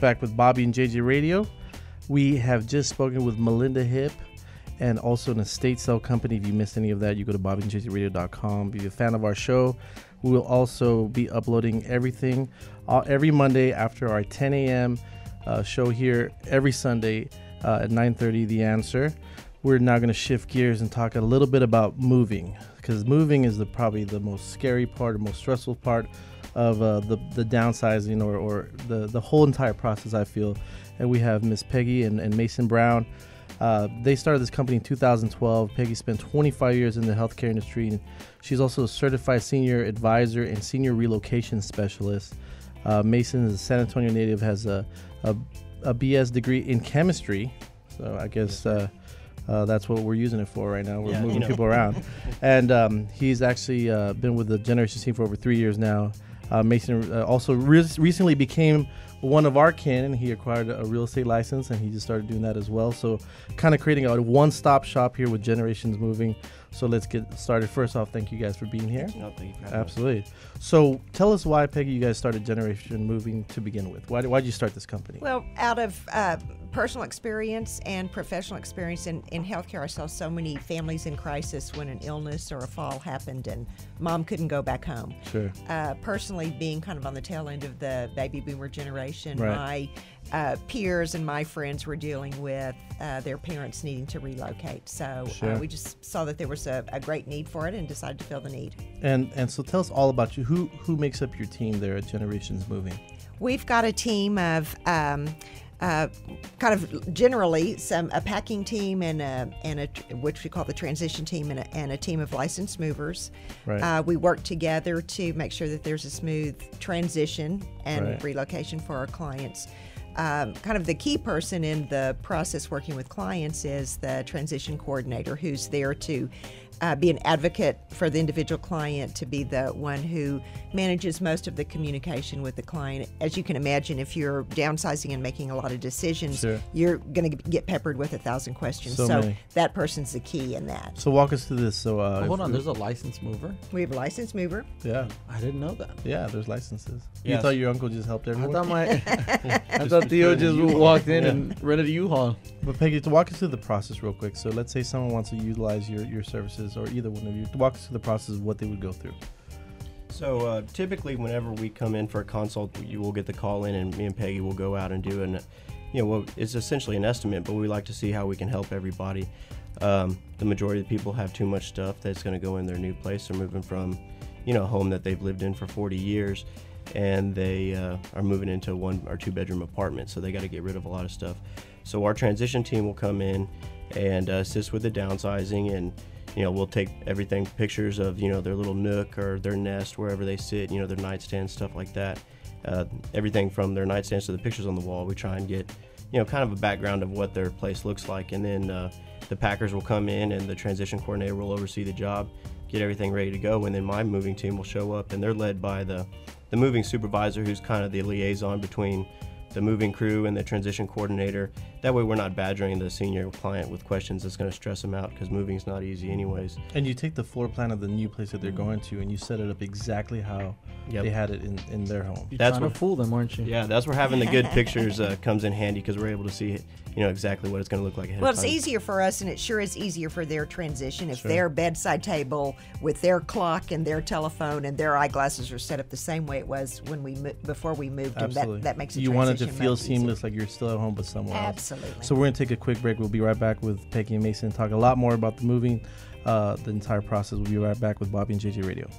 back with Bobby and JJ Radio. We have just spoken with Melinda Hip and also an estate sale company. If you missed any of that, you go to bobbyandjjradio.com. If you're a fan of our show, we will also be uploading everything every Monday after our 10 a.m. Show here every Sunday at 9:30, The Answer. We're now going to shift gears and talk a little bit about moving, because moving is probably the most scary part or most stressful part of the downsizing or the whole entire process, I feel. And we have Miss Peggy and Mason Brown. They started this company in 2012. Peggy spent 25 years in the healthcare industry, and she's also a certified senior advisor and senior relocation specialist. Mason is a San Antonio native, has a BS degree in chemistry, so I guess that's what we're using it for right now. We're moving people around. And he's actually been with the Generations team for over 3 years now. Mason also recently became one of our kin, and he acquired a real estate license, and he just started doing that as well. So kind of creating a one-stop shop here with Generations Moving. So let's get started. First off, thank you guys for being here. No, thank you for having Absolutely. Us. So tell us why, Peggy, you guys started Generation Moving to begin with. Why did you start this company? Well, out of personal experience and professional experience in healthcare, I saw so many families in crisis when an illness or a fall happened and mom couldn't go back home. Sure. Personally, being kind of on the tail end of the baby boomer generation, right. my peers and my friends were dealing with their parents needing to relocate. So sure. We just saw that there was a great need for it and decided to fill the need. And so tell us all about you. Who makes up your team there at Generations Moving? We've got a team of kind of generally a packing team and a which we call the transition team and a team of licensed movers. Right. We work together to make sure that there's a smooth transition and right. relocation for our clients. Kind of the key person in the process working with clients is the transition coordinator, who's there to be an advocate for the individual client, to be the one who manages most of the communication with the client. As you can imagine, if you're downsizing and making a lot of decisions, sure. you're going to get peppered with 1,000 questions. So many. That person's the key in that. So walk us through this. So hold on, there's a licensed mover? We have a licensed mover. Yeah. I didn't know that. Yeah, there's licenses. Yes. You thought your uncle just helped everyone? I thought Theo just walked in and rented a U-Haul. But Peggy, to walk us through the process real quick. So let's say someone wants to utilize your services, or either one of you, to walk us through the process of what they would go through. So typically whenever we come in for a consult, you will get the call in, and me and Peggy will go out and do it's essentially an estimate, but we like to see how we can help everybody. The majority of the people have too much stuff that's going to go in their new place. They're moving from, a home that they've lived in for 40 years, and they are moving into a 1 or 2 bedroom apartment, so they got to get rid of a lot of stuff. So our transition team will come in and assist with the downsizing, and we'll take everything, pictures of their little nook or their nest, wherever they sit, their nightstand, stuff like that. Everything from their nightstands to the pictures on the wall, we try and get kind of a background of what their place looks like. And then the packers will come in, and the transition coordinator will oversee the job, get everything ready to go, and then my moving team will show up, and they're led by the moving supervisor, who's kind of the liaison between the moving crew and the transition coordinator. That way we're not badgering the senior client with questions that's going to stress them out, because moving's not easy anyways. And you take the floor plan of the new place that they're going to, and you set it up exactly how they had it in their home. You're trying to fool them, aren't you? Yeah, that's where having the good pictures comes in handy, because we're able to see exactly what it's going to look like ahead of time. Well, it's easier for us, and it sure is easier for their transition if sure. their bedside table with their clock and their telephone and their eyeglasses are set up the same way it was when before we moved. Absolutely. And that makes you want it to feel seamless, like you're still at home but somewhere else. Absolutely. So we're going to take a quick break. We'll be right back with Peggy and Mason, talk a lot more about the moving, the entire process. We'll be right back with Bobby and JJ Radio.